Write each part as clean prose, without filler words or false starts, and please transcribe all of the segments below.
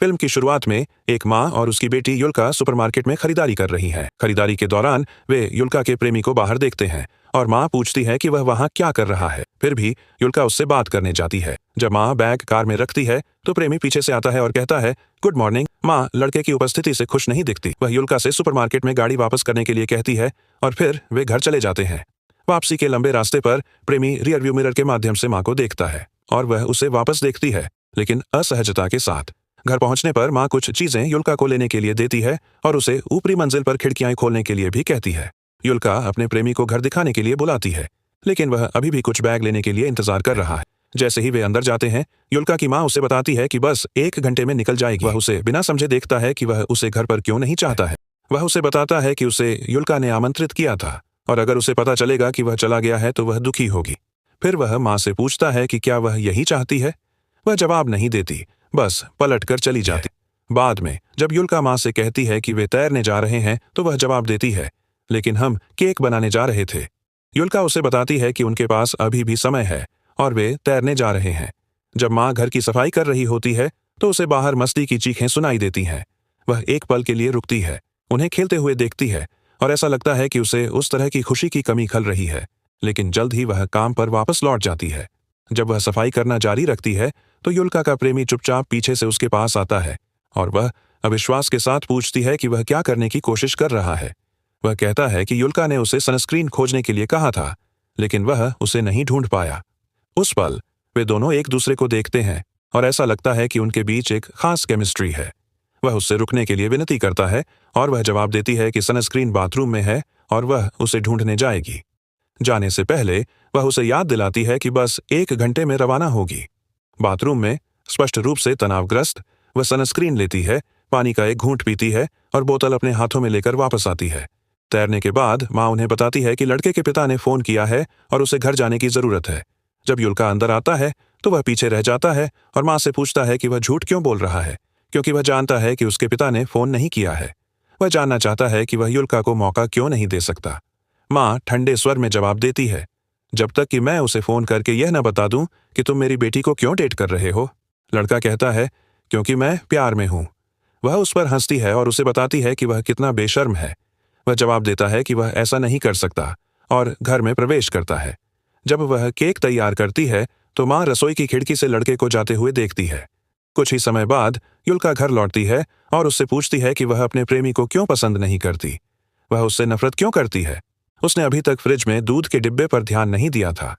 Film की शुरुआत में एक माँ और उसकी बेटी युल्का सुपरमार्केट में खरीदारी कर रही हैं। खरीदारी के दौरान वे युल्का के प्रेमी को बाहर देखते हैं और माँ पूछती है कि वह वहाँ क्या कर रहा है। फिर भी युल्का उससे बात करने जाती है। जब माँ बैग कार में रखती है तो प्रेमी पीछे से आता है और कहता है, गुड मॉर्निंग। माँ लड़के की उपस्थिति से खुश नहीं दिखती। वह युल्का से सुपरमार्केट में गाड़ी वापस करने के लिए कहती है और फिर वे घर चले जाते हैं। वापसी के लंबे रास्ते पर प्रेमी रियरव्यू मिरर के माध्यम से माँ को देखता है और वह उसे वापस देखती है, लेकिन असहजता के साथ। घर पहुंचने पर माँ कुछ चीजें युल्का को लेने के लिए देती है और उसे ऊपरी मंजिल पर खिड़कियां खोलने के लिए भी कहती है। युल्का अपने प्रेमी को घर दिखाने के लिए बुलाती है, लेकिन वह अभी भी कुछ बैग लेने के लिए इंतजार कर रहा है। जैसे ही वे अंदर जाते हैं, युल्का की माँ उसे बताती है कि बस 1 घंटे में निकल जाएगी। वह उसे बिना समझे देखता है कि वह उसे घर पर क्यों नहीं चाहता है। वह उसे बताता है कि उसे युल्का ने आमंत्रित किया था और अगर उसे पता चलेगा कि वह चला गया है तो वह दुखी होगी। फिर वह माँ से पूछता है कि क्या वह यही चाहती है। वह जवाब नहीं देती, बस पलट कर चली जाती। बाद में जब युल्का माँ से कहती है कि वे तैरने जा रहे हैं तो वह जवाब देती है, लेकिन हम केक बनाने जा रहे थे। युल्का उसे बताती है कि उनके पास अभी भी समय है और वे तैरने जा रहे हैं। जब माँ घर की सफाई कर रही होती है तो उसे बाहर मस्ती की चीखें सुनाई देती हैं। वह एक पल के लिए रुकती है, उन्हें खेलते हुए देखती है और ऐसा लगता है कि उसे उस तरह की खुशी की कमी खल रही है, लेकिन जल्द ही वह काम पर वापस लौट जाती है। जब वह सफाई करना जारी रखती है तो युल्का का प्रेमी चुपचाप पीछे से उसके पास आता है और वह अविश्वास के साथ पूछती है कि वह क्या करने की कोशिश कर रहा है। वह कहता है कि युल्का ने उसे सनस्क्रीन खोजने के लिए कहा था, लेकिन वह उसे नहीं ढूंढ पाया। उस पल वे दोनों एक दूसरे को देखते हैं और ऐसा लगता है कि उनके बीच एक खास केमिस्ट्री है। वह उससे रुकने के लिए विनती करता है और वह जवाब देती है कि सनस्क्रीन बाथरूम में है और वह उसे ढूंढने जाएगी। जाने से पहले वह उसे याद दिलाती है कि बस 1 घंटे में रवाना होगी। बाथरूम में स्पष्ट रूप से तनावग्रस्त वह सनस्क्रीन लेती है, पानी का एक घूंट पीती है और बोतल अपने हाथों में लेकर वापस आती है। तैरने के बाद माँ उन्हें बताती है कि लड़के के पिता ने फोन किया है और उसे घर जाने की जरूरत है। जब युल्का अंदर आता है तो वह पीछे रह जाता है और माँ से पूछता है कि वह झूठ क्यों बोल रहा है, क्योंकि वह जानता है कि उसके पिता ने फोन नहीं किया है। वह जानना चाहता है कि वह युल्का को मौका क्यों नहीं दे सकता। माँ ठंडे स्वर में जवाब देती है, जब तक कि मैं उसे फोन करके यह न बता दूं कि तुम मेरी बेटी को क्यों डेट कर रहे हो। लड़का कहता है, क्योंकि मैं प्यार में हूं। वह उस पर हंसती है और उसे बताती है कि वह कितना बेशर्म है। वह जवाब देता है कि वह ऐसा नहीं कर सकता और घर में प्रवेश करता है। जब वह केक तैयार करती है तो माँ रसोई की खिड़की से लड़के को जाते हुए देखती है। कुछ ही समय बाद युल्का घर लौटती है और उससे पूछती है कि वह अपने प्रेमी को क्यों पसंद नहीं करती। वह उससे नफरत क्यों करती है। उसने अभी तक फ्रिज में दूध के डिब्बे पर ध्यान नहीं दिया था।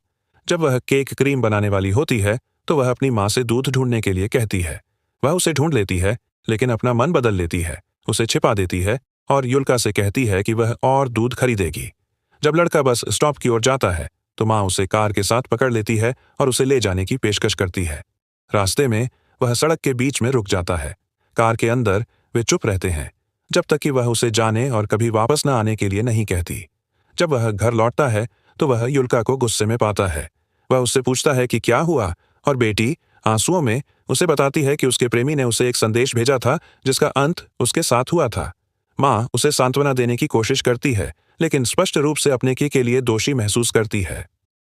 जब वह केक क्रीम बनाने वाली होती है तो वह अपनी माँ से दूध ढूंढने के लिए कहती है। वह उसे ढूंढ लेती है, लेकिन अपना मन बदल लेती है, उसे छिपा देती है और युल्का से कहती है कि वह और दूध खरीदेगी। जब लड़का बस स्टॉप की ओर जाता है तो माँ उसे कार के साथ पकड़ लेती है और उसे ले जाने की पेशकश करती है। रास्ते में वह सड़क के बीच में रुक जाता है। कार के अंदर वे चुप रहते हैं जब तक कि वह उसे जाने और कभी वापस न आने के लिए नहीं कहती। जब वह घर लौटता है तो वह युल्का को गुस्से में पाता है। वह उससे पूछता है कि क्या हुआ और बेटी आंसुओं में उसे बताती है कि उसके प्रेमी ने उसे एक संदेश भेजा था जिसका अंत उसके साथ हुआ था। माँ उसे सांत्वना देने की कोशिश करती है, लेकिन स्पष्ट रूप से अपने के लिए दोषी महसूस करती है।